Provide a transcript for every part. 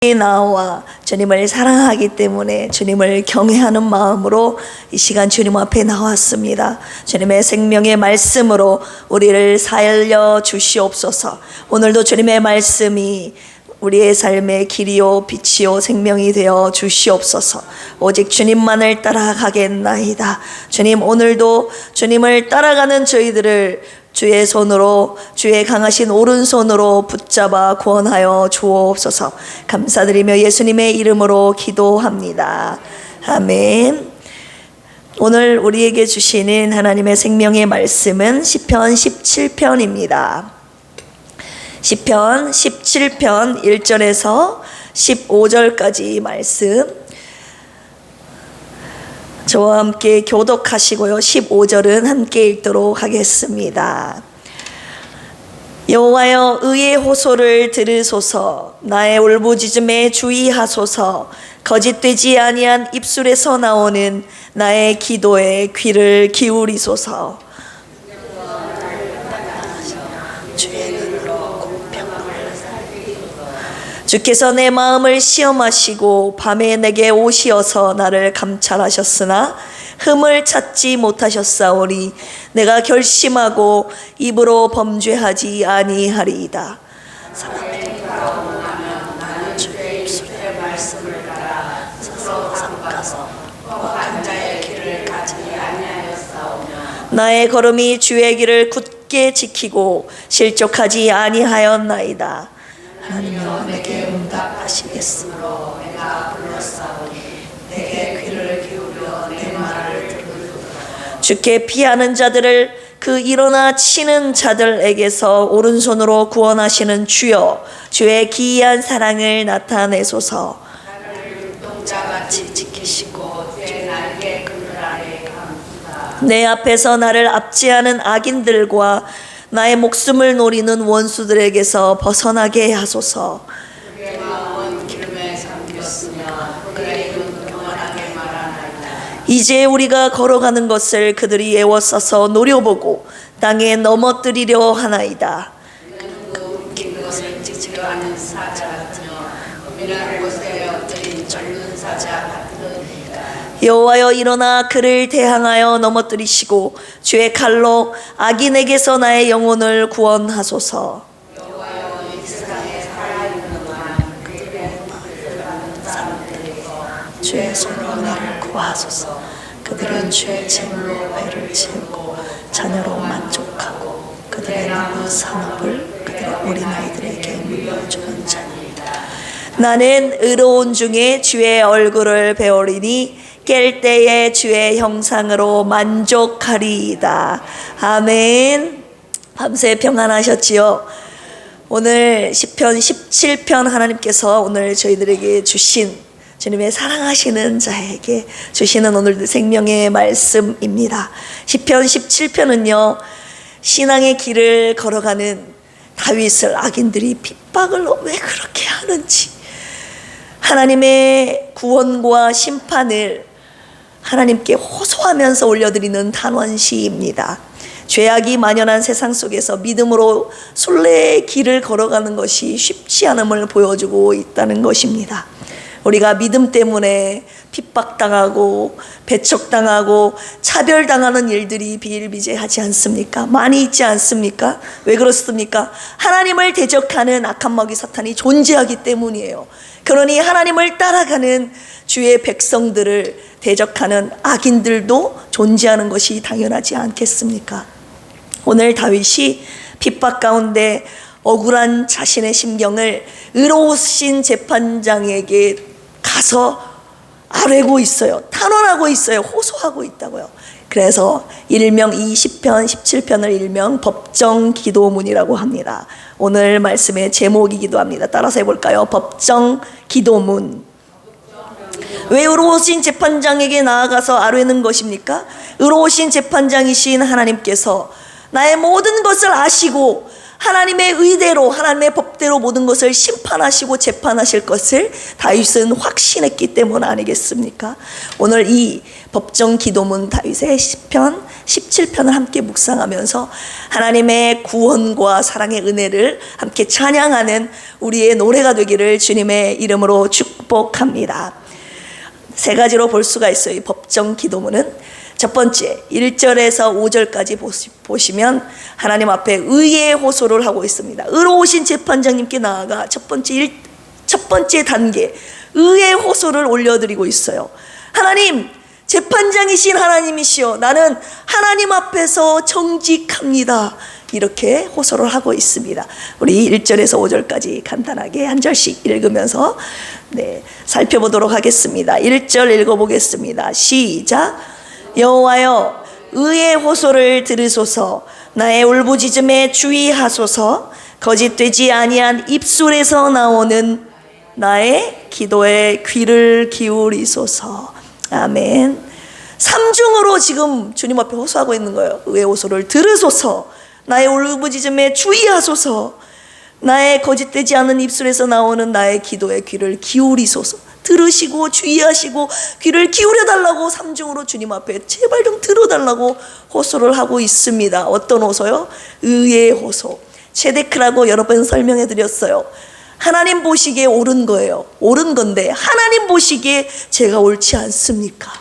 나와 주님을 사랑하기 때문에 주님을 경외하는 마음으로 이 시간 주님 앞에 나왔습니다. 주님의 생명의 말씀으로 우리를 살려 주시옵소서. 오늘도 주님의 말씀이 우리의 삶의 길이요 빛이요 생명이 되어 주시옵소서. 오직 주님만을 따라가겠나이다. 주님, 오늘도 주님을 따라가는 저희들을 주의 손으로, 주의 강하신 오른손으로 붙잡아 구원하여 주옵소서. 감사드리며 예수님의 이름으로 기도합니다. 아멘. 오늘 우리에게 주시는 하나님의 생명의 말씀은 시편 17편입니다. 시편 17편 1절에서 15절까지 말씀, 저와 함께 교독하시고요. 15절은 함께 읽도록 하겠습니다. 여호와여, 의의 호소를 들으소서. 나의 울부짖음에 주의하소서. 거짓되지 아니한 입술에서 나오는 나의 기도에 귀를 기울이소서. 주께서 내 마음을 시험하시고 밤에 내게 오시어서 나를 감찰하셨으나 흠을 찾지 못하셨사오니 내가 결심하고 입으로 범죄하지 아니하리이다. 주의 입술의 말씀을 따라 스스로 삼가서 거룩한 자의 길을 가지 아니하였사오며 나의 걸음이 주의 길을 굳게 지키고 실족하지 아니하였나이다. 하나님여, 내게 응답하시겠으므로 내가 불렀사오니 내게 귀를 기울여 내 말을 들으소서. 주께 피하는 자들을, 그 일어나 치는 자들에게서 오른손으로 구원하시는 주여, 주의 기이한 사랑을 나타내소서. 나를 눈동자같이 지키시고 내 날개 그늘 아래 감추다. 내 앞에서 나를 압제하는 악인들과 나의 목숨을 노리는 원수들에게서 벗어나게 하소서. 그의 마음은 기름에 잠겼으며 그의 입은 교만하게 말하나이다. 이제 우리가 걸어가는 것을 그들이 애워싸서 노려보고 땅에 넘어뜨리려 하나이다. 그는 그 웃긴 것을 찍으려 하는 사자 같으며 은밀한 곳에 엎드린 젊은 사자 같으니까. 여호와여, 일어나 그를 대항하여 넘어뜨리시고 주의 칼로 악인에게서 나의 영혼을 구원하소서. 여호와여, 이 세상에 살아있는 동안 그들의 박해를 받는 사람들에게서 주의 손으로 나를 구하소서. 그들은 주의 재물로 배를 채우고 자녀로 만족하고 그들의 남은 산업을 그들의 어린아이들에게 물려주는 자니이다. 나는 의로운 중에 주의 얼굴을 배우리니 깰 때에 주의 형상으로 만족하리이다. 아멘. 밤새 평안하셨지요? 오늘 시편 17편 하나님께서 오늘 저희들에게 주신, 주님의 사랑하시는 자에게 주시는 오늘도 생명의 말씀입니다. 시편 17편은요, 신앙의 길을 걸어가는 다윗을 악인들이 핍박을 왜 그렇게 하는지, 하나님의 구원과 심판을 하나님께 호소하면서 올려드리는 단원시입니다. 죄악이 만연한 세상 속에서 믿음으로 순례의 길을 걸어가는 것이 쉽지 않음을 보여주고 있다는 것입니다. 우리가 믿음 때문에 핍박당하고 배척당하고 차별당하는 일들이 비일비재하지 않습니까? 많이 있지 않습니까? 왜 그렇습니까? 하나님을 대적하는 악한 마귀 사탄이 존재하기 때문이에요. 그러니 하나님을 따라가는 주의 백성들을 대적하는 악인들도 존재하는 것이 당연하지 않겠습니까? 오늘 다윗이 핍박 가운데 억울한 자신의 심경을 의로우신 재판장에게 가서 아뢰고 있어요. 탄원하고 있어요. 호소하고 있다고요. 그래서 일명 이 시편 17편을 일명 법정 기도문이라고 합니다. 오늘 말씀의 제목이기도 합니다. 따라서 해볼까요? 법정 기도문. 왜 의로우신 재판장에게 나아가서 아뢰는 것입니까? 의로우신 재판장이신 하나님께서 나의 모든 것을 아시고 하나님의 의대로 하나님의 법대로 모든 것을 심판하시고 재판하실 것을 다윗은 확신했기 때문 아니겠습니까? 오늘 이 법정 기도문 다윗의 시편 17편을 함께 묵상하면서 하나님의 구원과 사랑의 은혜를 함께 찬양하는 우리의 노래가 되기를 주님의 이름으로 축복합니다. 세 가지로 볼 수가 있어요. 이 법정 기도문은 첫 번째 1절에서 5절까지 보시면 하나님 앞에 의의 호소를 하고 있습니다. 의로우신 재판장님께 나아가 첫 번째 단계 의의 호소를 올려드리고 있어요. 하나님, 재판장이신 하나님이시여, 나는 하나님 앞에서 정직합니다. 이렇게 호소를 하고 있습니다. 우리 1절에서 5절까지 간단하게 한 절씩 읽으면서 살펴보도록 하겠습니다. 1절 읽어보겠습니다. 시작. 여호와여, 의의 호소를 들으소서. 나의 울부짖음에 주의하소서. 거짓되지 아니한 입술에서 나오는 나의 기도에 귀를 기울이소서. 아멘. 삼중으로 지금 주님 앞에 호소하고 있는 거예요. 의의 호소를 들으소서. 나의 울부짖음에 주의하소서. 나의 거짓되지 않은 입술에서 나오는 나의 기도에 귀를 기울이소서. 들으시고 주의하시고 귀를 기울여달라고 삼중으로 주님 앞에 제발 좀 들어달라고 호소를 하고 있습니다. 어떤 호소요? 의의 호소. 체데크라고 여러 번 설명해 드렸어요. 하나님 보시기에 옳은 거예요. 옳은 건데 하나님 보시기에 제가 옳지 않습니까?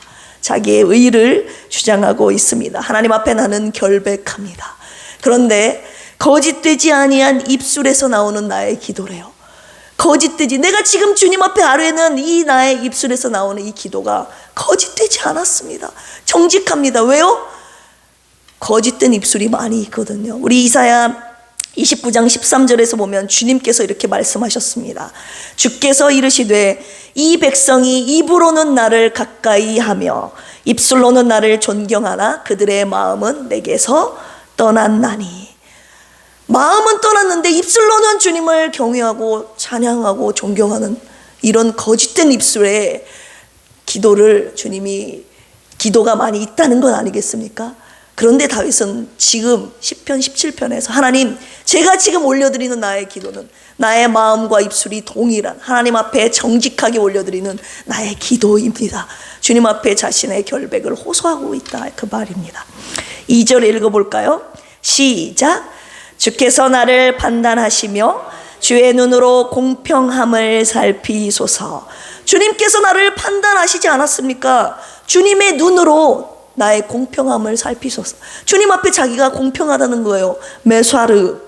자기의 의를 주장하고 있습니다. 하나님 앞에 나는 결백합니다. 그런데 거짓되지 아니한 입술에서 나오는 나의 기도래요. 거짓되지, 내가 지금 주님 앞에 아뢰는 이 나의 입술에서 나오는 이 기도가 거짓되지 않았습니다. 정직합니다. 왜요? 거짓된 입술이 많이 있거든요. 우리 이사야 29장 13절에서 보면 주님께서 이렇게 말씀하셨습니다. 주께서 이르시되 이 백성이 입으로는 나를 가까이 하며 입술로는 나를 존경하나 그들의 마음은 내게서 떠났나니. 마음은 떠났는데 입술로는 주님을 경외하고 찬양하고 존경하는 이런 거짓된 입술에 기도를 주님이 기도가 많이 있다는 건 아니겠습니까? 그런데 다윗은 지금 시편 17편에서 하나님, 제가 지금 올려드리는 나의 기도는 나의 마음과 입술이 동일한 하나님 앞에 정직하게 올려드리는 나의 기도입니다. 주님 앞에 자신의 결백을 호소하고 있다, 그 말입니다. 2절 읽어볼까요? 시작. 주께서 나를 판단하시며 주의 눈으로 공평함을 살피소서. 주님께서 나를 판단하시지 않았습니까? 주님의 눈으로 나의 공평함을 살피소서. 주님 앞에 자기가 공평하다는 거예요. 메사르,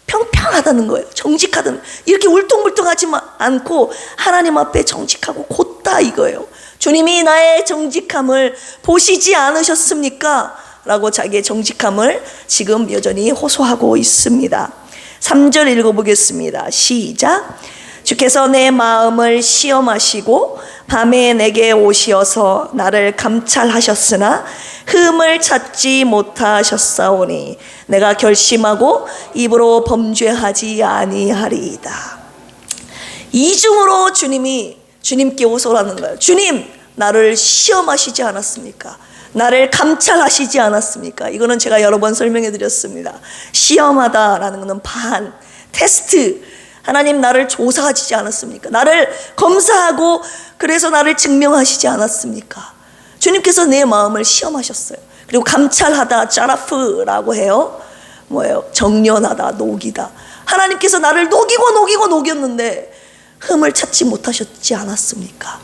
평평하다는 거예요. 정직하다는, 이렇게 울퉁불퉁하지 않고 하나님 앞에 정직하고 곧다 이거예요. 주님이 나의 정직함을 보시지 않으셨습니까? 라고 자기의 정직함을 지금 여전히 호소하고 있습니다. 3절 읽어보겠습니다. 시작. 주께서 내 마음을 시험하시고 밤에 내게 오시어서 나를 감찰하셨으나 흠을 찾지 못하셨사오니 내가 결심하고 입으로 범죄하지 아니하리이다. 이중으로 주님께 호소하는 거예요. 주님, 나를 시험하시지 않았습니까? 나를 감찰하시지 않았습니까? 이거는 제가 여러 번 설명해 드렸습니다. 시험하다라는 것은 반, 테스트. 하나님, 나를 조사하시지 않았습니까? 나를 검사하고 그래서 나를 증명하시지 않았습니까? 주님께서 내 마음을 시험하셨어요. 그리고 감찰하다, 짜라프라고 해요. 뭐예요? 정련하다, 녹이다. 하나님께서 나를 녹였는데 흠을 찾지 못하셨지 않았습니까?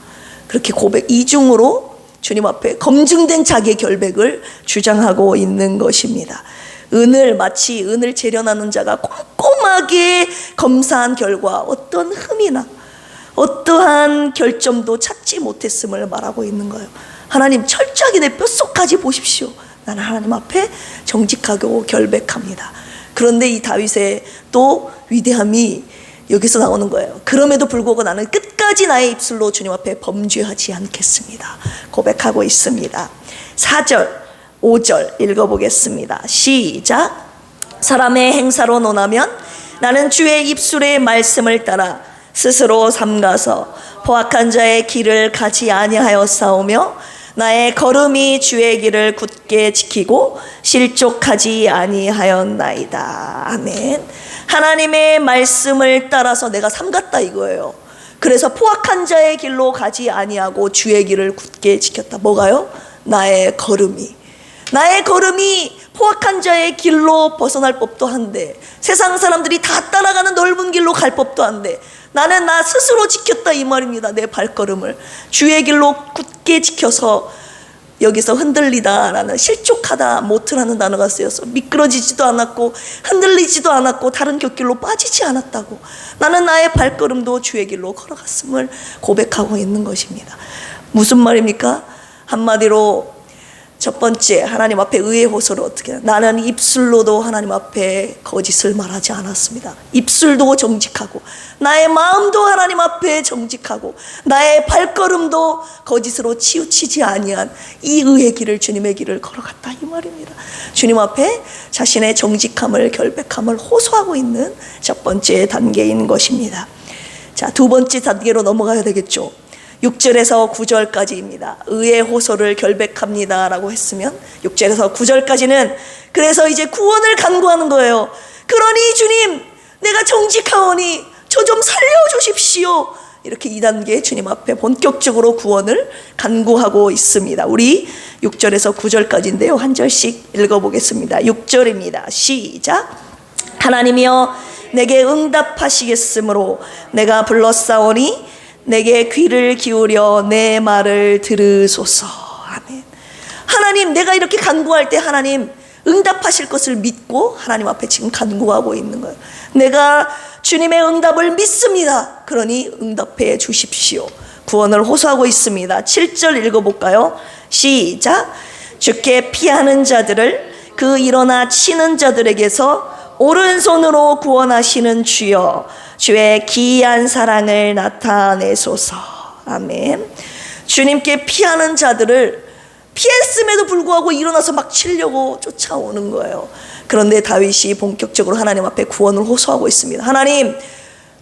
그렇게 고백, 이중으로 주님 앞에 검증된 자기의 결백을 주장하고 있는 것입니다. 마치 은을 재련하는 자가 꼼꼼하게 검사한 결과 어떤 흠이나 어떠한 결점도 찾지 못했음을 말하고 있는 거예요. 하나님, 철저하게 내 뼛속까지 보십시오. 나는 하나님 앞에 정직하고 결백합니다. 그런데 이 다윗의 또 위대함이 여기서 나오는 거예요. 그럼에도 불구하고 나는 끝까지 나의 입술로 주님 앞에 범죄하지 않겠습니다. 고백하고 있습니다. 4절, 5절 읽어보겠습니다. 시작. 사람의 행사로 논하면 나는 주의 입술의 말씀을 따라 스스로 삼가서 포악한 자의 길을 가지 아니하여 싸우며 나의 걸음이 주의 길을 굳게 지키고 실족하지 아니하였나이다. 아멘. 하나님의 말씀을 따라서 내가 삼갔다 이거예요. 그래서 포악한 자의 길로 가지 아니하고 주의 길을 굳게 지켰다. 뭐가요? 나의 걸음이 포악한 자의 길로 벗어날 법도 한데, 세상 사람들이 다 따라가는 넓은 길로 갈 법도 한데, 나는 나 스스로 지켰다 이 말입니다. 내 발걸음을 주의 길로 굳게 지켜서 여기서 흔들리다라는, 실족하다, 모트라는 단어가 쓰여서 미끄러지지도 않았고 흔들리지도 않았고 다른 곁길로 빠지지 않았다고, 나는 나의 발걸음도 주의 길로 걸어갔음을 고백하고 있는 것입니다. 무슨 말입니까? 한마디로 첫 번째, 하나님 앞에 의의 호소를 어떻게 해요? 나는 입술로도 하나님 앞에 거짓을 말하지 않았습니다. 입술도 정직하고 나의 마음도 하나님 앞에 정직하고 나의 발걸음도 거짓으로 치우치지 아니한 이 의의 길을, 주님의 길을 걸어갔다 이 말입니다. 주님 앞에 자신의 정직함을, 결백함을 호소하고 있는 첫 번째 단계인 것입니다. 자, 두 번째 단계로 넘어가야 되겠죠. 6절에서 9절까지입니다. 의의 호소를 결백합니다 라고 했으면 6절에서 9절까지는 그래서 이제 구원을 간구하는 거예요. 그러니 주님, 내가 정직하오니 저 좀 살려주십시오. 이렇게 2단계 주님 앞에 본격적으로 구원을 간구하고 있습니다. 우리 6절에서 9절까지인데요, 한 절씩 읽어보겠습니다. 6절입니다. 시작. 하나님이여 내게 응답하시겠으므로 내가 불렀사오니 내게 귀를 기울여 내 말을 들으소서. 아멘. 하나님, 내가 이렇게 간구할 때 하나님 응답하실 것을 믿고 하나님 앞에 지금 간구하고 있는 거예요. 내가 주님의 응답을 믿습니다. 그러니 응답해 주십시오. 구원을 호소하고 있습니다. 7절 읽어볼까요? 시작. 주께 피하는 자들을 그 일어나 치는 자들에게서 오른손으로 구원하시는 주여, 주의 기이한 사랑을 나타내소서. 아멘. 주님께 피하는 자들을 피했음에도 불구하고 일어나서 막 치려고 쫓아오는 거예요. 그런데 다윗이 본격적으로 하나님 앞에 구원을 호소하고 있습니다. 하나님,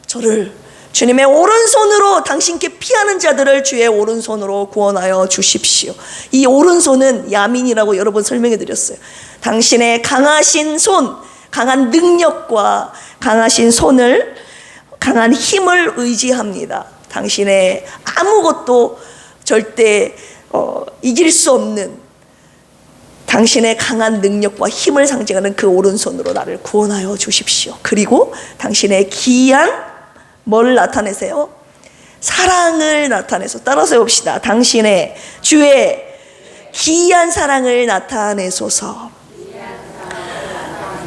저를 주님의 오른손으로, 당신께 피하는 자들을 주의 오른손으로 구원하여 주십시오. 이 오른손은 야민이라고 여러 번 설명해 드렸어요. 당신의 강하신 손, 강한 능력과 강하신 손을, 강한 힘을 의지합니다. 당신의 아무것도 절대 이길 수 없는 당신의 강한 능력과 힘을 상징하는 그 오른손으로 나를 구원하여 주십시오. 그리고 당신의 기이한 뭘 나타내세요? 사랑을 나타내서, 따라서 해봅시다. 당신의 주의 기이한 사랑을 나타내소서.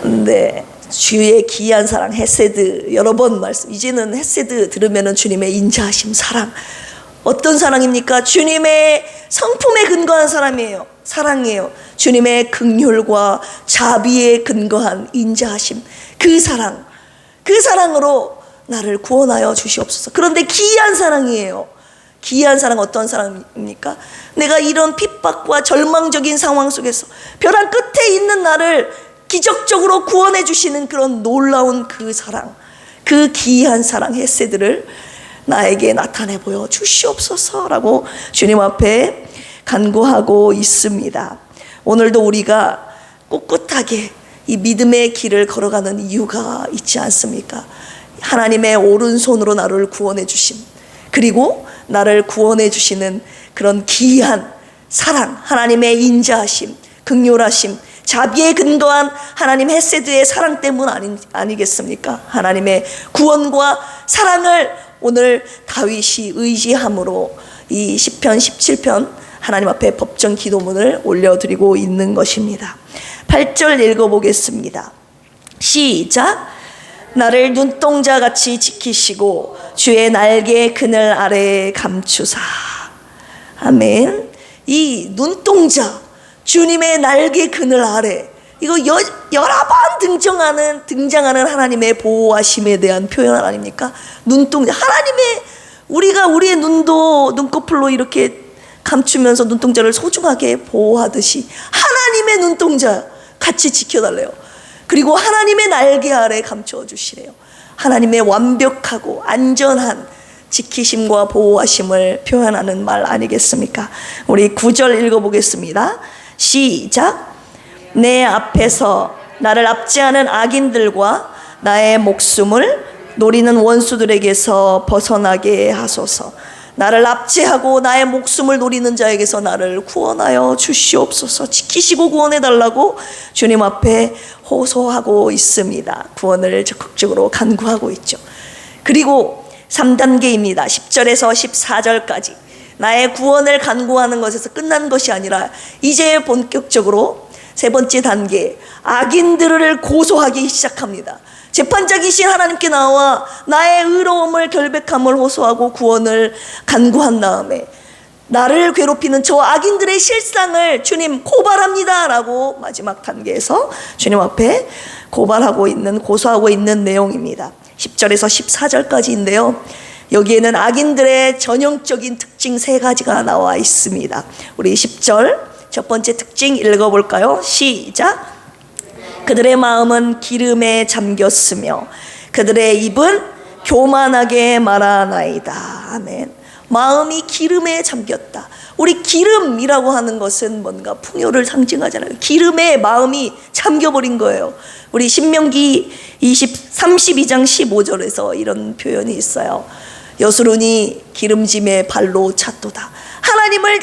네, 주의 기이한 사랑, 헤세드 여러 번 말씀. 이제는 헤세드 들으면은 주님의 인자하심, 사랑. 어떤 사랑입니까? 주님의 성품에 근거한 사랑이에요. 주님의 긍휼과 자비에 근거한 인자하심, 그 사랑으로 나를 구원하여 주시옵소서. 그런데 기이한 사랑이에요. 기이한 사랑, 어떤 사랑입니까? 내가 이런 핍박과 절망적인 상황 속에서 벼랑 끝에 있는 나를 기적적으로 구원해 주시는 그런 놀라운 그 사랑, 그 기이한 사랑, 헤세드를 나에게 나타내 보여 주시옵소서라고 주님 앞에 간구하고 있습니다. 오늘도 우리가 꿋꿋하게 이 믿음의 길을 걸어가는 이유가 있지 않습니까? 하나님의 오른손으로 나를 구원해 주심, 그리고 나를 구원해 주시는 그런 기이한 사랑, 하나님의 인자하심, 긍휼하심, 자비에 근거한 하나님 헤세드의 사랑 때문 아니겠습니까? 하나님의 구원과 사랑을 오늘 다윗이 의지함으로 이 시편 17편 하나님 앞에 법정 기도문을 올려드리고 있는 것입니다. 8절 읽어보겠습니다. 시작. 나를 눈동자같이 지키시고 주의 날개 그늘 아래에 감추사. 아멘. 이 눈동자, 주님의 날개 그늘 아래, 이거 여러 번 등장하는 하나님의 보호하심에 대한 표현 아닙니까? 눈동자, 하나님의, 우리가 우리의 눈도 눈꺼풀로 이렇게 감추면서 눈동자를 소중하게 보호하듯이 하나님의 눈동자 같이 지켜달래요. 그리고 하나님의 날개 아래 감춰주시래요. 하나님의 완벽하고 안전한 지키심과 보호하심을 표현하는 말 아니겠습니까? 우리 9절 읽어보겠습니다. 시작. 내 앞에서 나를 압제하는 악인들과 나의 목숨을 노리는 원수들에게서 벗어나게 하소서. 나를 압제하고 나의 목숨을 노리는 자에게서 나를 구원하여 주시옵소서. 지키시고 구원해 달라고 주님 앞에 호소하고 있습니다. 구원을 적극적으로 간구하고 있죠. 그리고 3단계입니다. 10절에서 14절까지 나의 구원을 간구하는 것에서 끝난 것이 아니라 이제 본격적으로 세 번째 단계, 악인들을 고소하기 시작합니다. 재판장이신 하나님께 나와 나의 의로움을 결백함을 호소하고 구원을 간구한 다음에 나를 괴롭히는 저 악인들의 실상을 주님 고발합니다 라고 마지막 단계에서 주님 앞에 고소하고 있는 내용입니다. 10절에서 14절까지인데요. 여기에는 악인들의 전형적인 특징 3가지가 나와 있습니다. 우리 10절 첫 번째 특징 읽어볼까요? 시작. 그들의 마음은 기름에 잠겼으며 그들의 입은 교만하게 말하나이다. 아멘. 마음이 기름에 잠겼다. 우리 기름이라고 하는 것은 뭔가 풍요를 상징하잖아요. 기름에 마음이 잠겨버린 거예요. 우리 신명기 32장 15절에서 이런 표현이 있어요. 여수론이 기름짐에 발로 찼도다. 하나님을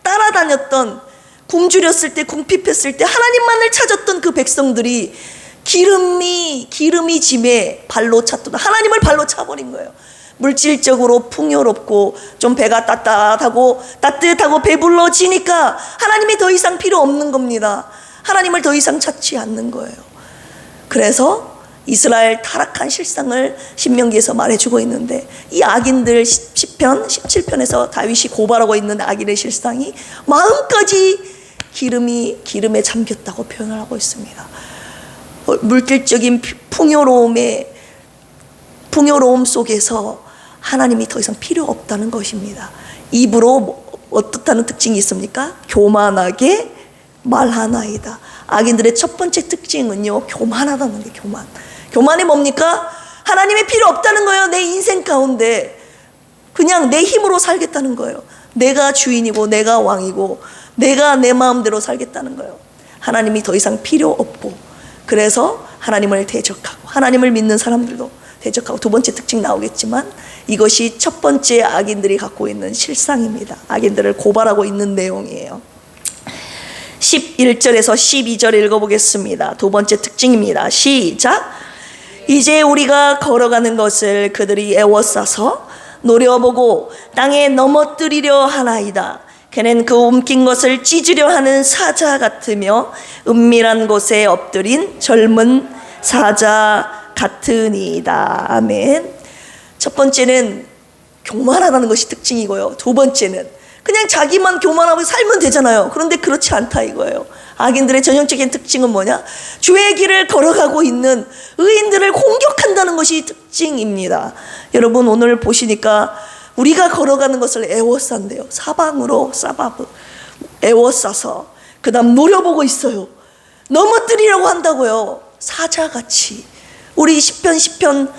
따라다녔던, 굶주렸을 때, 궁핍했을 때 하나님만을 찾았던 그 백성들이 기름이 짐에 발로 찼도다. 하나님을 발로 차버린 거예요. 물질적으로 풍요롭고 좀 배가 따뜻하고 배불러지니까 하나님이 더 이상 필요 없는 겁니다. 하나님을 더 이상 찾지 않는 거예요. 그래서 이스라엘 타락한 실상을 신명기에서 말해주고 있는데, 이 악인들 10편, 17편에서 다윗이 고발하고 있는 악인의 실상이 마음까지 기름에 잠겼다고 표현을 하고 있습니다. 물질적인 풍요로움 속에서 하나님이 더 이상 필요 없다는 것입니다. 입으로 어떻다는 특징이 있습니까? 교만하게 말하나이다. 악인들의 첫 번째 특징은요, 교만하다는 게 교만이 뭡니까? 하나님이 필요 없다는 거예요. 내 인생 가운데 그냥 내 힘으로 살겠다는 거예요. 내가 주인이고 내가 왕이고 내가 내 마음대로 살겠다는 거예요. 하나님이 더 이상 필요 없고, 그래서 하나님을 대적하고, 하나님을 믿는 사람들도 대적하고. 두 번째 특징 나오겠지만 이것이 첫 번째 악인들이 갖고 있는 실상입니다. 악인들을 고발하고 있는 내용이에요. 11절에서 12절 읽어보겠습니다. 두 번째 특징입니다. 시작. 이제 우리가 걸어가는 것을 그들이 애워싸서 노려보고 땅에 넘어뜨리려 하나이다. 그는 그 움킨 것을 찢으려 하는 사자 같으며 은밀한 곳에 엎드린 젊은 사자 같으니이다. 아멘. 첫 번째는 교만하다는 것이 특징이고요. 두 번째는 그냥 자기만 교만하고 살면 되잖아요. 그런데 그렇지 않다 이거예요. 악인들의 전형적인 특징은 뭐냐? 주의 길을 걸어가고 있는 의인들을 공격한다는 것이 특징입니다. 여러분 오늘 보시니까 우리가 걸어가는 것을 애워싼대요. 사방으로 사바브 애워싸서 그 다음 노려보고 있어요. 넘어뜨리려고 한다고요. 사자같이. 우리 10편에서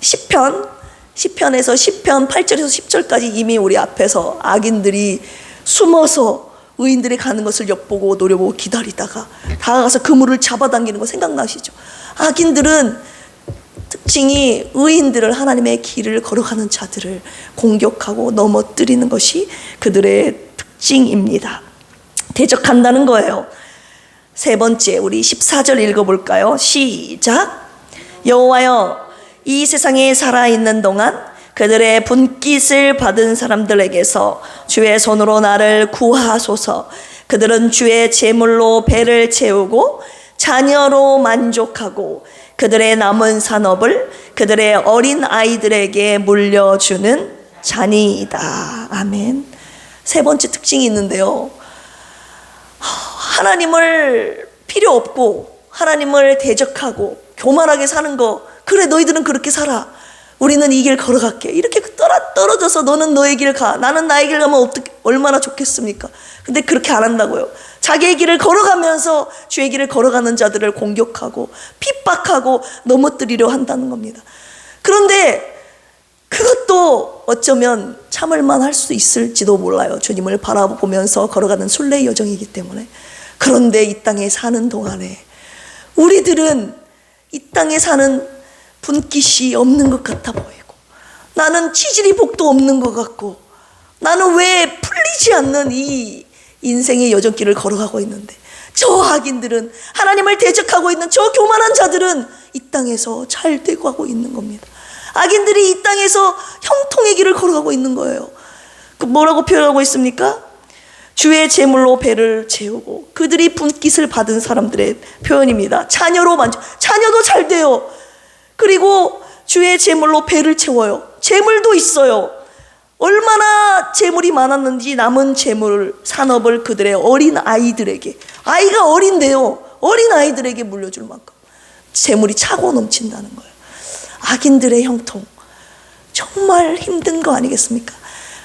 10편 8절에서 10절까지 이미 우리 앞에서 악인들이 숨어서 의인들이 가는 것을 엿보고 노려보고 기다리다가 다가가서 그물을 잡아당기는 거 생각나시죠? 악인들은 특징이 의인들을, 하나님의 길을 걸어가는 자들을 공격하고 넘어뜨리는 것이 그들의 특징입니다. 대적한다는 거예요. 세 번째, 우리 14절 읽어볼까요? 시작. 여호와여, 이 세상에 살아있는 동안 그들의 분깃을 받은 사람들에게서 주의 손으로 나를 구하소서. 그들은 주의 제물로 배를 채우고 자녀로 만족하고 그들의 남은 산업을 그들의 어린 아이들에게 물려주는 자니이다. 아멘. 세 번째 특징이 있는데요, 하나님을 필요 없고 하나님을 대적하고 교만하게 사는 거, 그래 너희들은 그렇게 살아, 우리는 이 길 걸어갈게, 이렇게 떨어져서 너는 너의 길 가, 나는 나의 길 가면 얼마나 좋겠습니까? 근데 그렇게 안 한다고요. 자기의 길을 걸어가면서 주의 길을 걸어가는 자들을 공격하고 핍박하고 넘어뜨리려 한다는 겁니다. 그런데 그것도 어쩌면 참을만 할 수 있을지도 몰라요. 주님을 바라보면서 걸어가는 순례의 여정이기 때문에. 그런데 이 땅에 사는 동안에 우리들은 이 땅에 사는 분깃이 없는 것 같아 보이고, 나는 치질이 복도 없는 것 같고, 나는 왜 풀리지 않는 이 인생의 여정길을 걸어가고 있는데, 저 악인들은, 하나님을 대적하고 있는 저 교만한 자들은 이 땅에서 잘 되고 가고 있는 겁니다. 악인들이 이 땅에서 형통의 길을 걸어가고 있는 거예요. 뭐라고 표현하고 있습니까? 주의 제물로 배를 채우고, 그들이 분깃을 받은 사람들의 표현입니다. 자녀로 자녀도 잘 돼요. 그리고 주의 제물로 배를 채워요. 재물도 있어요. 얼마나 재물이 많았는지 남은 재물, 산업을 그들의 어린 아이들에게, 아이가 어린데요, 어린 아이들에게 물려줄 만큼 재물이 차고 넘친다는 거예요. 악인들의 형통, 정말 힘든 거 아니겠습니까?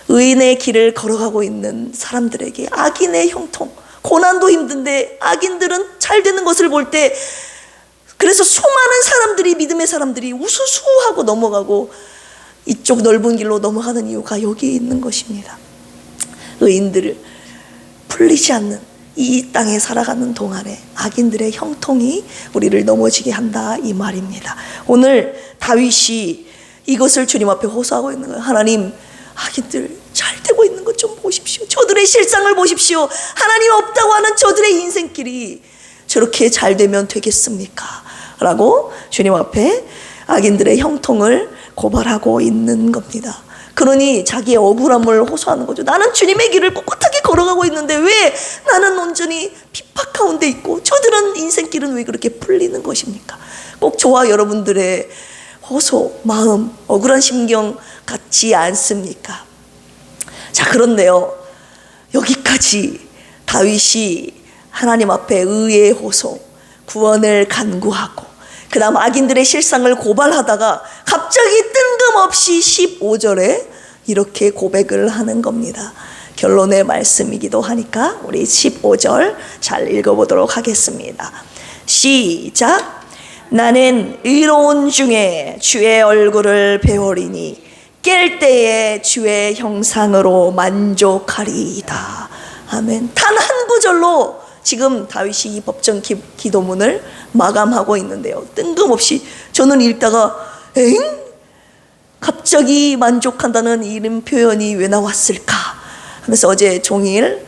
의인의 길을 걸어가고 있는 사람들에게 악인의 형통, 고난도 힘든데 악인들은 잘 되는 것을 볼 때, 그래서 수많은 사람들이, 믿음의 사람들이 우수수하고 넘어가고 이쪽 넓은 길로 넘어가는 이유가 여기에 있는 것입니다. 의인들을 풀리지 않는 이 땅에 살아가는 동안에 악인들의 형통이 우리를 넘어지게 한다, 이 말입니다. 오늘 다윗이 이것을 주님 앞에 호소하고 있는 거예요. 하나님, 악인들 잘 되고 있는 것 좀 보십시오. 저들의 실상을 보십시오. 하나님 없다고 하는 저들의 인생길이 저렇게 잘 되면 되겠습니까? 라고 주님 앞에 악인들의 형통을 고발하고 있는 겁니다. 그러니 자기의 억울함을 호소하는 거죠. 나는 주님의 길을 꿋꿋하게 걸어가고 있는데 왜 나는 온전히 핍박 가운데 있고 저들은 인생길은 왜 그렇게 풀리는 것입니까? 꼭 저와 여러분들의 호소, 마음, 억울한 심경 같지 않습니까? 자, 그런데요, 여기까지 다윗이 하나님 앞에 의의 호소, 구원을 간구하고 그 다음 악인들의 실상을 고발하다가 갑자기 뜬금없이 15절에 이렇게 고백을 하는 겁니다. 결론의 말씀이기도 하니까 우리 15절 잘 읽어보도록 하겠습니다. 시작. 나는 의로운 중에 주의 얼굴을 배우리니 깰 때에 주의 형상으로 만족하리이다. 아멘. 단 한 구절로 지금 다윗이 이 법정 기도문을 마감하고 있는데요, 뜬금없이 저는 읽다가 에잉? 갑자기 만족한다는 이름 표현이 왜 나왔을까 하면서 어제 종일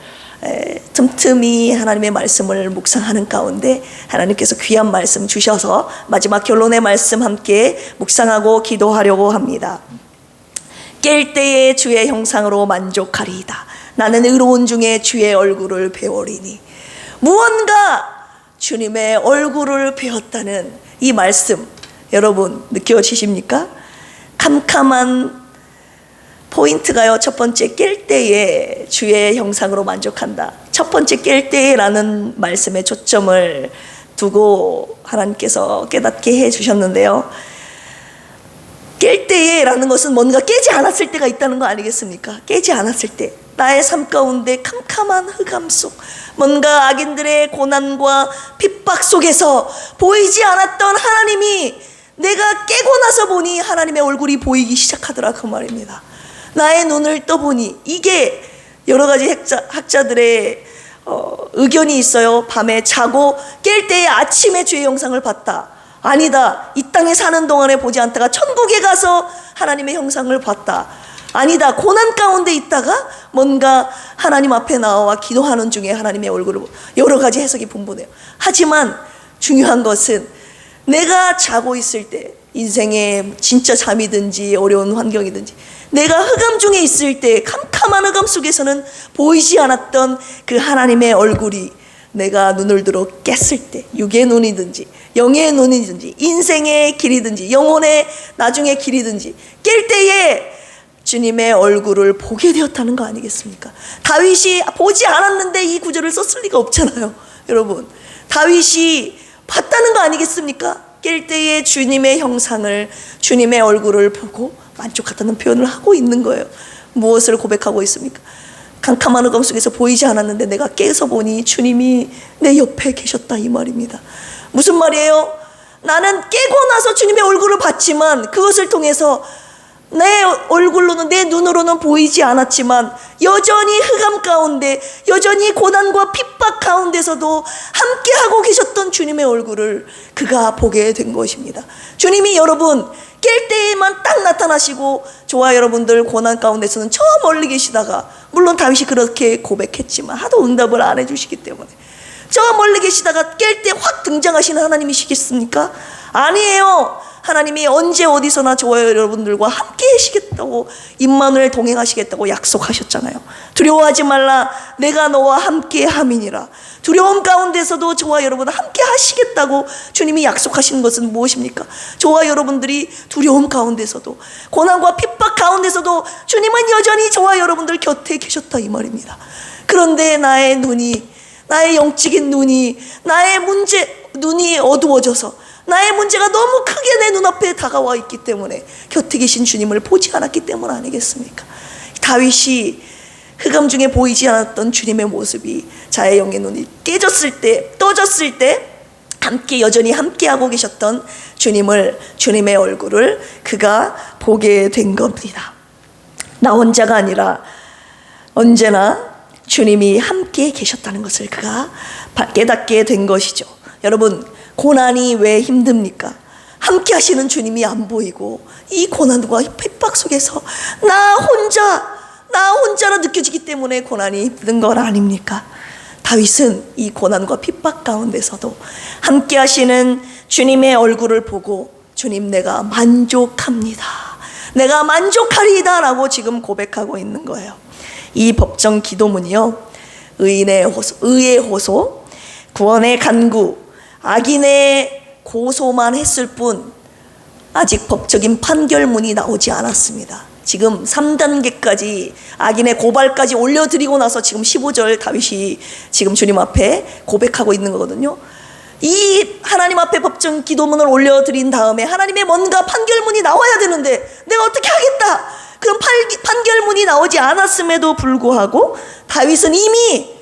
틈틈이 하나님의 말씀을 묵상하는 가운데 하나님께서 귀한 말씀 주셔서 마지막 결론의 말씀 함께 묵상하고 기도하려고 합니다. 깰 때에 주의 형상으로 만족하리이다. 나는 의로운 중에 주의 얼굴을 배우리니. 무언가 주님의 얼굴을 배웠다는 이 말씀, 여러분 느껴지십니까? 캄캄한 포인트가요, 첫 번째, 깰 때에 주의 형상으로 만족한다. 첫 번째, 깰 때라는 말씀에 초점을 두고 하나님께서 깨닫게 해주셨는데요, 깰 때에라는 것은 뭔가 깨지 않았을 때가 있다는 거 아니겠습니까? 깨지 않았을 때, 나의 삶 가운데 캄캄한 흑암 속, 뭔가 악인들의 고난과 핍박 속에서 보이지 않았던 하나님이 내가 깨고 나서 보니 하나님의 얼굴이 보이기 시작하더라, 그 말입니다. 나의 눈을 떠보니, 이게 여러 가지 학자들의 의견이 있어요. 밤에 자고 깰 때에 아침에 주의 형상을 봤다. 아니다, 이 땅에 사는 동안에 보지 않다가 천국에 가서 하나님의 형상을 봤다. 아니다, 고난 가운데 있다가 뭔가 하나님 앞에 나와 기도하는 중에 하나님의 얼굴을 보고, 여러 가지 해석이 분분해요. 하지만 중요한 것은 내가 자고 있을 때, 인생에 진짜 잠이든지 어려운 환경이든지 내가 흑암 중에 있을 때, 캄캄한 흑암 속에서는 보이지 않았던 그 하나님의 얼굴이 내가 눈을 들어 깼을 때, 육의 눈이든지 영의 눈이든지 인생의 길이든지 영혼의 나중의 길이든지 깰 때에 주님의 얼굴을 보게 되었다는 거 아니겠습니까? 다윗이 보지 않았는데 이 구절을 썼을 리가 없잖아요. 여러분, 다윗이 봤다는 거 아니겠습니까? 깰 때에 주님의 형상을, 주님의 얼굴을 보고 만족하다는 표현을 하고 있는 거예요. 무엇을 고백하고 있습니까? 캄캄한 흑암 속에서 보이지 않았는데 내가 깨서 보니 주님이 내 옆에 계셨다, 이 말입니다. 무슨 말이에요? 나는 깨고 나서 주님의 얼굴을 봤지만 그것을 통해서 내 얼굴로는, 내 눈으로는 보이지 않았지만 여전히 흑암 가운데, 여전히 고난과 핍박 가운데서도 함께하고 계셨던 주님의 얼굴을 그가 보게 된 것입니다. 주님이 여러분 깰 때에만 딱 나타나시고, 저와 여러분들 고난 가운데서는 저 멀리 계시다가, 물론 다윗이 그렇게 고백했지만 하도 응답을 안 해주시기 때문에, 저 멀리 계시다가 깰 때 확 등장하시는 하나님이시겠습니까? 아니에요. 하나님이 언제 어디서나 저와 여러분들과 함께 하시겠다고, 임마누엘 동행하시겠다고 약속하셨잖아요. 두려워하지 말라, 내가 너와 함께 함이니라. 두려움 가운데서도 저와 여러분 함께 하시겠다고 주님이 약속하시는 것은 무엇입니까? 저와 여러분들이 두려움 가운데서도, 고난과 핍박 가운데서도 주님은 여전히 저와 여러분들 곁에 계셨다, 이 말입니다. 그런데 나의 눈이, 나의 영적인 눈이, 나의 눈이 어두워져서, 나의 문제가 너무 크게 내 눈앞에 다가와 있기 때문에 곁에 계신 주님을 보지 않았기 때문 아니겠습니까? 다윗이 흑암 중에 보이지 않았던 주님의 모습이 자의 영의 눈이 깨졌을 때, 떠졌을 때 함께, 여전히 함께하고 계셨던 주님의 얼굴을 그가 보게 된 겁니다. 나 혼자가 아니라 언제나 주님이 함께 계셨다는 것을 그가 깨닫게 된 것이죠. 여러분, 고난이 왜 힘듭니까? 함께 하시는 주님이 안 보이고 이 고난과 핍박 속에서 나 혼자라 느껴지기 때문에 고난이 힘든 건 아닙니까? 다윗은 이 고난과 핍박 가운데서도 함께 하시는 주님의 얼굴을 보고, 주님, 내가 만족합니다, 내가 만족하리이다 라고 지금 고백하고 있는 거예요. 이 법정 기도문이요, 의의 호소, 구원의 간구, 악인의 고소만 했을 뿐 아직 법적인 판결문이 나오지 않았습니다. 지금 3단계까지 악인의 고발까지 올려드리고 나서 지금 15절 다윗이 지금 주님 앞에 고백하고 있는 거거든요. 이 하나님 앞에 법정 기도문을 올려드린 다음에 하나님의 뭔가 판결문이 나와야 되는데 내가 어떻게 하겠다, 그런 판결문이 나오지 않았음에도 불구하고 다윗은 이미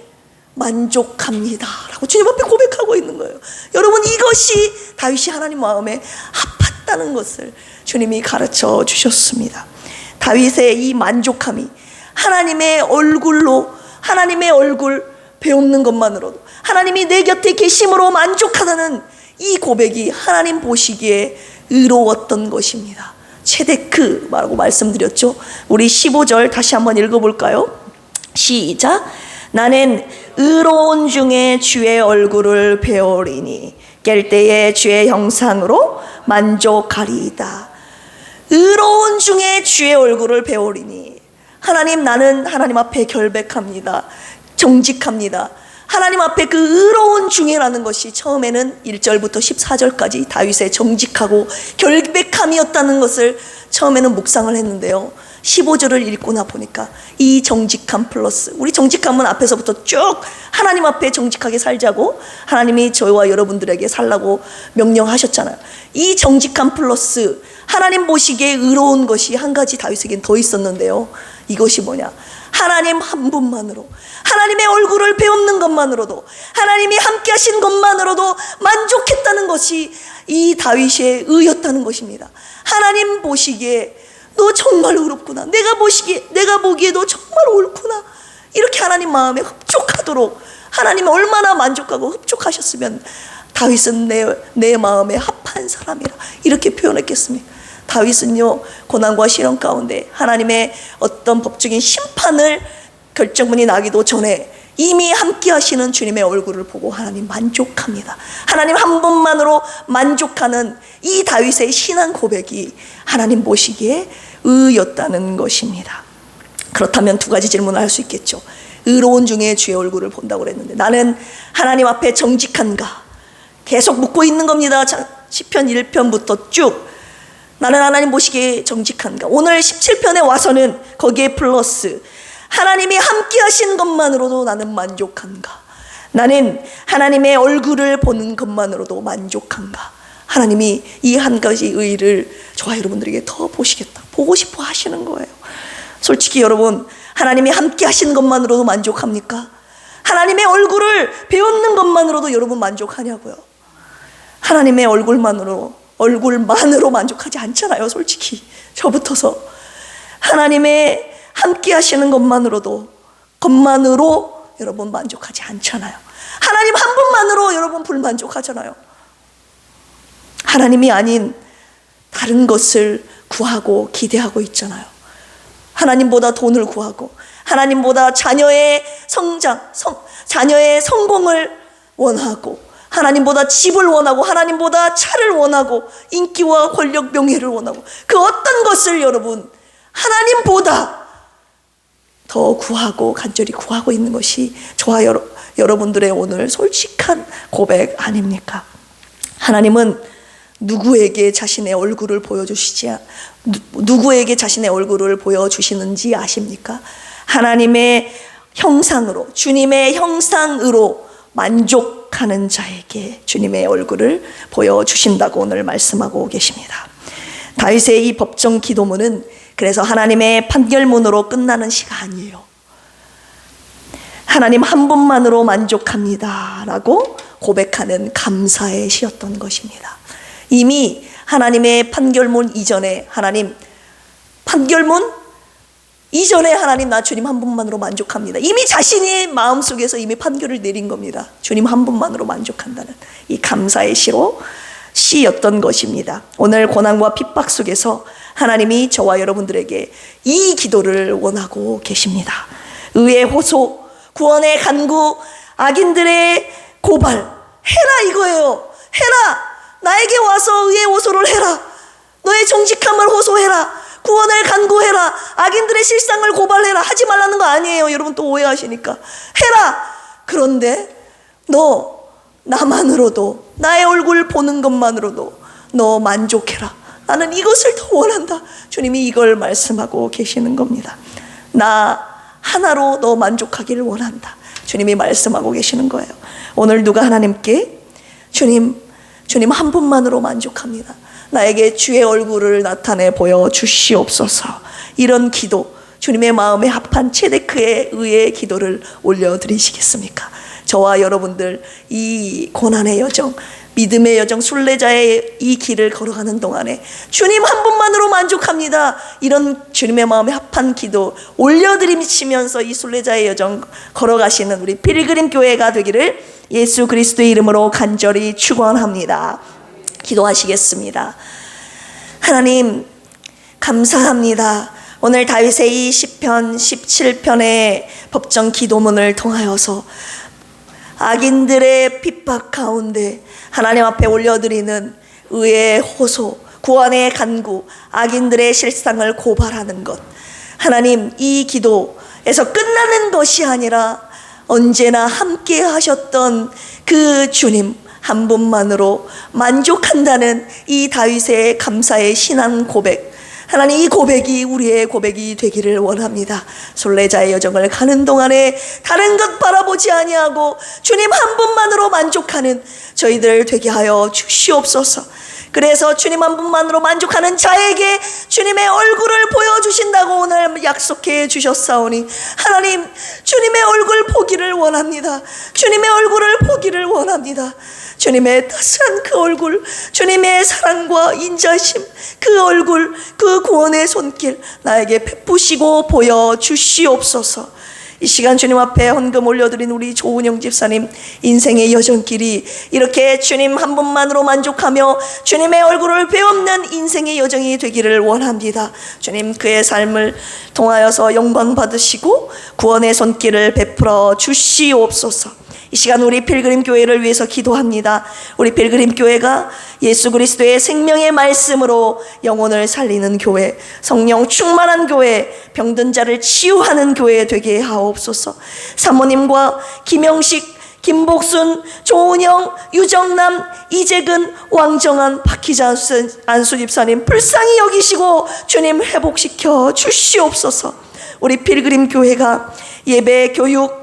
만족합니다 라고 주님 앞에 고백하고 있는 거예요. 여러분, 이것이 다윗이 하나님 마음에 합했다는 것을 주님이 가르쳐 주셨습니다. 다윗의 이 만족함이 하나님의 얼굴로, 하나님의 얼굴 배우는 것만으로도, 하나님이 내 곁에 계심으로 만족하다는 이 고백이 하나님 보시기에 의로웠던 것입니다. 체데크라고 말씀드렸죠. 우리 15절 다시 한번 읽어볼까요? 시작. 나는 의로운 중에 주의 얼굴을 배우리니 깰 때에 주의 형상으로 만족하리이다. 의로운 중에 주의 얼굴을 배우리니, 하나님, 나는 하나님 앞에 결백합니다, 정직합니다. 하나님 앞에 그 의로운 중에라는 것이 처음에는 1절부터 14절까지 다윗의 정직하고 결백함이었다는 것을 처음에는 묵상을 했는데요, 15절을 읽고 나 보니까 이 정직함 플러스, 우리 정직함은 앞에서부터 쭉 하나님 앞에 정직하게 살자고 하나님이 저와 여러분들에게 살라고 명령하셨잖아요. 이 정직함 플러스 하나님 보시기에 의로운 것이 한 가지 다윗에겐 더 있었는데요, 이것이 뭐냐? 하나님 한 분만으로, 하나님의 얼굴을 배우는 것만으로도, 하나님이 함께 하신 것만으로도 만족했다는 것이 이 다윗의 의였다는 것입니다. 하나님 보시기에 너 정말 의롭구나, 내가 보기에 너 정말 옳구나, 이렇게 하나님 마음에 흡족하도록, 하나님이 얼마나 만족하고 흡족하셨으면 다윗은 내 마음에 합한 사람이라 이렇게 표현했겠습니까? 다윗은요, 고난과 시련 가운데 하나님의 어떤 법적인 심판을 결정문이 나기도 전에 이미 함께 하시는 주님의 얼굴을 보고 하나님 만족합니다, 하나님 한 분만으로 만족하는 이 다윗의 신앙 고백이 하나님 보시기에 의였다는 것입니다. 그렇다면 두 가지 질문을 할 수 있겠죠. 의로운 중에 주의 얼굴을 본다고 그랬는데 나는 하나님 앞에 정직한가? 계속 묻고 있는 겁니다. 시편 1편부터 쭉 나는 하나님 보시기에 정직한가? 오늘 17편에 와서는 거기에 플러스 하나님이 함께 하신 것만으로도 나는 만족한가? 나는 하나님의 얼굴을 보는 것만으로도 만족한가? 하나님이 이 한 가지 의를 저와 여러분들에게 더 보고 싶어 하시는 거예요. 솔직히 여러분, 하나님이 함께 하신 것만으로도 만족합니까? 하나님의 얼굴을 배우는 것만으로도 여러분 만족하냐고요? 하나님의 얼굴만으로 만족하지 않잖아요. 솔직히 저부터서 하나님의 함께 하시는 것만으로 여러분 만족하지 않잖아요. 하나님 한 분만으로 여러분 불만족하잖아요. 하나님이 아닌 다른 것을 구하고 기대하고 있잖아요. 하나님보다 돈을 구하고, 하나님보다 자녀의 성장, 자녀의 성공을 원하고, 하나님보다 집을 원하고, 하나님보다 차를 원하고, 인기와 권력, 명예를 원하고, 그 어떤 것을 여러분 하나님보다 더 구하고 간절히 구하고 있는 것이 저와 여러분들의 오늘 솔직한 고백 아닙니까? 하나님은 누구에게 자신의 얼굴을 보여주시는지 아십니까? 하나님의 형상으로, 주님의 형상으로 만족하는 자에게 주님의 얼굴을 보여주신다고 오늘 말씀하고 계십니다. 다윗의 이 법정 기도문은 그래서 하나님의 판결문으로 끝나는 시가 아니에요. 하나님 한 분만으로 만족합니다 라고 고백하는 감사의 시였던 것입니다. 이미 하나님의 판결문 이전에, 하나님 나 주님 한 분만으로 만족합니다. 이미 자신이 마음속에서 이미 판결을 내린 겁니다. 주님 한 분만으로 만족한다는 이 감사의 시였던 것입니다. 오늘 고난과 핍박 속에서 하나님이 저와 여러분들에게 이 기도를 원하고 계십니다. 의의 호소, 구원의 간구, 악인들의 고발, 해라 이거예요. 해라. 나에게 와서 의의 호소를 해라. 너의 정직함을 호소해라. 구원을 간구해라. 악인들의 실상을 고발해라. 하지 말라는 거 아니에요. 여러분 또 오해하시니까. 해라. 그런데 너 나만으로도, 나의 얼굴 보는 것만으로도 너 만족해라. 나는 이것을 더 원한다. 주님이 이걸 말씀하고 계시는 겁니다. 나 하나로 너 만족하기를 원한다. 주님이 말씀하고 계시는 거예요. 오늘 누가 하나님께 주님 한 분만으로 만족합니다. 나에게 주의 얼굴을 나타내 보여주시옵소서. 이런 기도, 주님의 마음에 합한 체데크의 의의 기도를 올려드리시겠습니까? 저와 여러분들 이 고난의 여정, 믿음의 여정, 순례자의 이 길을 걸어가는 동안에 주님 한 분만으로 만족합니다. 이런 주님의 마음에 합한 기도 올려드리시면서 이 순례자의 여정 걸어가시는 우리 필그림 교회가 되기를 예수 그리스도의 이름으로 간절히 축원합니다. 기도하시겠습니다. 하나님 감사합니다. 오늘 다윗의 이 시편 17편의 법정 기도문을 통하여서 악인들의 핍박 가운데 하나님 앞에 올려드리는 의의 호소, 구원의 간구, 악인들의 실상을 고발하는 것, 하나님 이 기도에서 끝나는 것이 아니라 언제나 함께 하셨던 그 주님 한 분만으로 만족한다는 이 다윗의 감사의 신앙 고백, 하나님 이 고백이 우리의 고백이 되기를 원합니다. 순례자의 여정을 가는 동안에 다른 것 바라보지 아니하고 주님 한 분만으로 만족하는 저희들 되게 하여 주시옵소서. 그래서 주님 한 분만으로 만족하는 자에게 주님의 얼굴을 보여주신다고 오늘 약속해 주셨사오니 하나님 주님의 얼굴 보기를 원합니다. 주님의 얼굴을 보기를 원합니다. 주님의 따스한 그 얼굴, 주님의 사랑과 인자심, 그 얼굴, 그 구원의 손길 나에게 베푸시고 보여주시옵소서. 이 시간 주님 앞에 헌금 올려드린 우리 조은영 집사님 인생의 여정길이 이렇게 주님 한 분만으로 만족하며 주님의 얼굴을 배우는 인생의 여정이 되기를 원합니다. 주님 그의 삶을 통하여서 영광 받으시고 구원의 손길을 베풀어 주시옵소서. 이 시간 우리 필그림 교회를 위해서 기도합니다. 우리 필그림 교회가 예수 그리스도의 생명의 말씀으로 영혼을 살리는 교회, 성령 충만한 교회, 병든 자를 치유하는 교회 되게 하옵소서. 사모님과 김영식, 김복순, 조은영, 유정남, 이재근, 왕정한, 박희자 안수 집사님 불쌍히 여기시고 주님 회복시켜 주시옵소서. 우리 필그림 교회가 예배, 교육,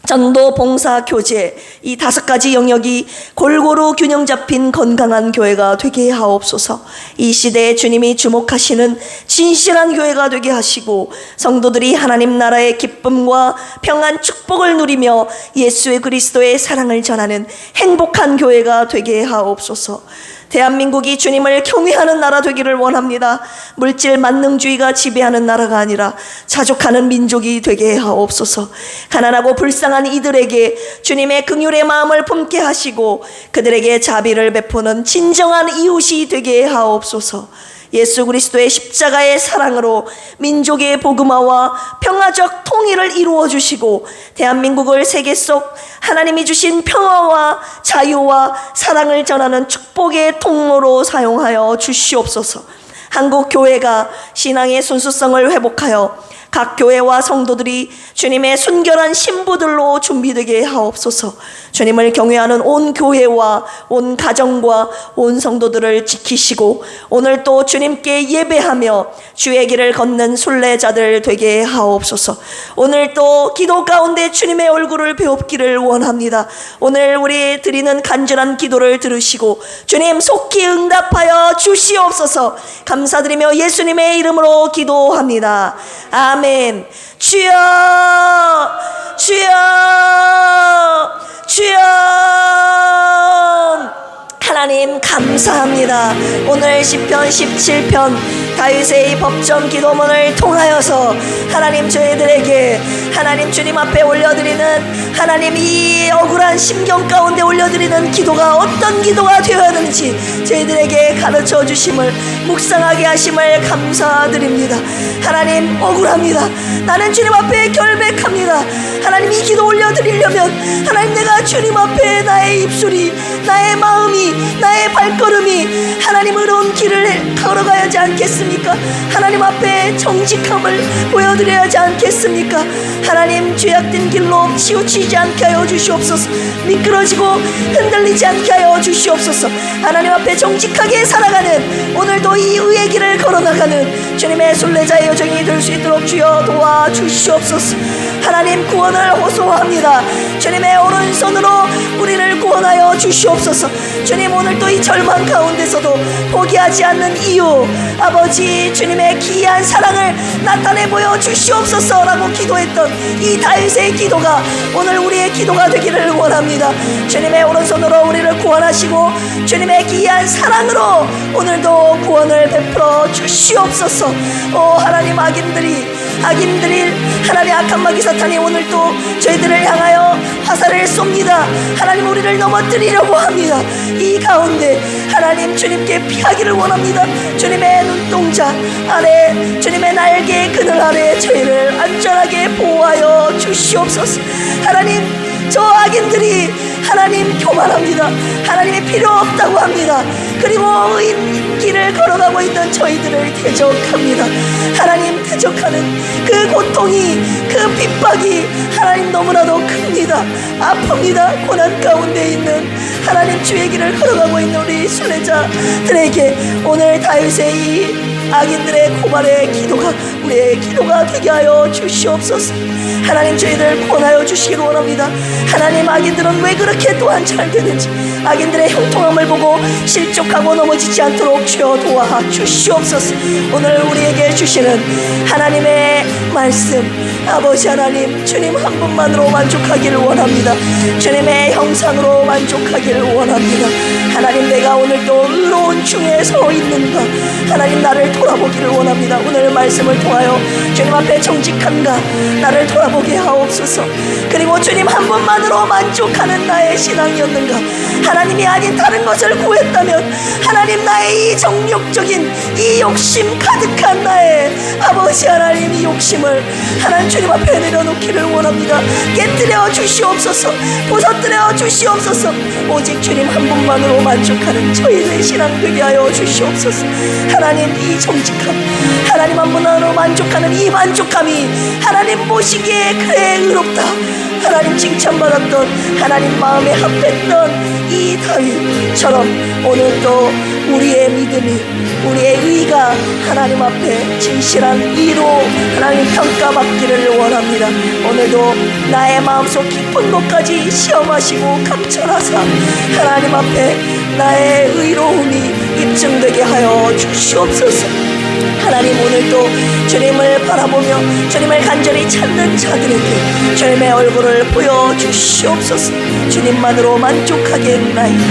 전도, 봉사, 교제 이 5가지 영역이 골고루 균형 잡힌 건강한 교회가 되게 하옵소서. 이 시대에 주님이 주목하시는 진실한 교회가 되게 하시고 성도들이 하나님 나라의 기쁨과 평안 축복을 누리며 예수의 그리스도의 사랑을 전하는 행복한 교회가 되게 하옵소서. 대한민국이 주님을 경외하는 나라 되기를 원합니다. 물질 만능주의가 지배하는 나라가 아니라 자족하는 민족이 되게 하옵소서. 가난하고 불쌍한 이들에게 주님의 긍휼의 마음을 품게 하시고 그들에게 자비를 베푸는 진정한 이웃이 되게 하옵소서. 예수 그리스도의 십자가의 사랑으로 민족의 복음화와 평화적 통일을 이루어 주시고 대한민국을 세계 속 하나님이 주신 평화와 자유와 사랑을 전하는 축복의 통로로 사용하여 주시옵소서. 한국 교회가 신앙의 순수성을 회복하여 각 교회와 성도들이 주님의 순결한 신부들로 준비되게 하옵소서. 주님을 경외하는 온 교회와 온 가정과 온 성도들을 지키시고 오늘 또 주님께 예배하며 주의 길을 걷는 순례자들 되게 하옵소서. 오늘 또 기도 가운데 주님의 얼굴을 배웁기를 원합니다. 오늘 우리 드리는 간절한 기도를 들으시고 주님 속히 응답하여 주시옵소서. 감사드리며 예수님의 이름으로 기도합니다. 아멘. 주여 주여 주여. 하나님 감사합니다. 오늘 시편 17편 다윗의 이 법정 기도문을 통하여서 하나님 저희들에게 하나님 주님 앞에 올려드리는 하나님 이 억울한 심경 가운데 올려드리는 기도가 어떤 기도가 되어야 하는지 저희들에게 가르쳐 주심을 묵상하게 하심을 감사드립니다. 하나님 억울합니다. 나는 주님 앞에 결백합니다. 하나님 이 기도 올려드리려면 하나님 내가 주님 앞에 나의 입술이 나의 마음이 나의 발걸음이 하나님 의로운 길을 걸어가야 하지 않겠습니까? 하나님 앞에 정직함을 보여드려야 하지 않겠습니까? 하나님 죄악된 길로 치우치지 않게 하여 주시옵소서. 미끄러지고 흔들리지 않게 하여 주시옵소서. 하나님 앞에 정직하게 살아가는 오늘도 이 의의 길을 걸어나가는 주님의 순례자의 여정이 될 수 있도록 주여 도와주시옵소서. 하나님 구원을 호소합니다. 주님의 오른손으로 우리를 구원하여 주시옵소서. 주님 오늘도 이 절망 가운데서도 포기하지 않는 이유 아버지 주님의 기이한 사랑을 나타내 보여 주시옵소서라고 기도했던 이 다윗의 기도가 오늘 우리의 기도가 되기를 원합니다. 주님의 오른손으로 우리를 구원하시고 주님의 기이한 사랑으로 오늘도 구원을 베풀어 주시옵소서. 오 하나님 악인들이 하나님 악한 마귀 사탄이 오늘도 저희들을 향하여 화살을 쏩니다. 하나님 우리를 넘어뜨리려고 합니다. 이 가운데 하나님 주님께 피하기를 원합니다. 주님의 눈동자 아래 주님의 날개 그늘 아래 저희를 안전하게 보호하여 주시옵소서. 하나님 저 악인들이 하나님 교만합니다. 하나님이 필요 없다고 합니다. 그리고 의인 길을 걸어가고 있는 저희들을 대적합니다. 하나님 대적하는 그 고통이 그 핍박이 하나님 너무나도 큽니다. 아픕니다. 고난 가운데 있는 하나님 주의 길을 걸어가고 있는 우리 순례자들에게 오늘 다윗의 이 악인들의 고발의 기도가 우리의 기도가 되게 하여 주시옵소서. 하나님 저희들 구원하여 주시기를 원합니다. 하나님 악인들은 왜 그렇게 또한 잘 되는지 악인들의 형통함을 보고 실족하고 넘어지지 않도록 주여 도와 주시옵소서. 오늘 우리에게 주시는 하나님의 말씀 아버지 하나님 주님 한 분만으로 만족하기를 원합니다. 주님의 형상으로 만족하기를 원합니다. 하나님 내가 오늘도 의로운 중에 서 있는가 하나님 나를 돌아보기를 원합니다. 오늘 말씀을 통하여 주님 앞에 정직한가 나를 돌아보게 하옵소서. 그리고 주님 한 분만으로 만족하는 나의 신앙이었는가 하나님이 아닌 다른 것을 구했다면 하나님 나의 이 정욕적인 이 욕심 가득한 나의 아버지 하나님 이 욕심을 하나님 주님 앞에 내려놓기를 원합니다. 깨뜨려 주시옵소서. 부서뜨려 주시옵소서. 오직 주님 한 분만으로 만족하는 저희의 신앙 되게 하여 주시옵소서. 하나님 이 정직함 하나님 한 분만으로 만족하는 이 만족함이 하나님 보시기에 그래 의롭다 하나님 칭찬받았던 하나님 마음에 합했던 이 다윗처럼 오늘도 우리의 믿음이 우리의 의가 하나님 앞에 진실한 의로 하나님 평가받기를 원합니다. 오늘도 나의 마음속 깊은 곳까지 시험하시고 감찰하사 하나님 앞에 나의 의로움이 입증되게 하여 주시옵소서. 하나님 오늘도 주님을 바라보며 주님을 간절히 찾는 모든 자들에게 주님의 얼굴을 보여주시옵소서. 주님만으로 만족하겠나이다.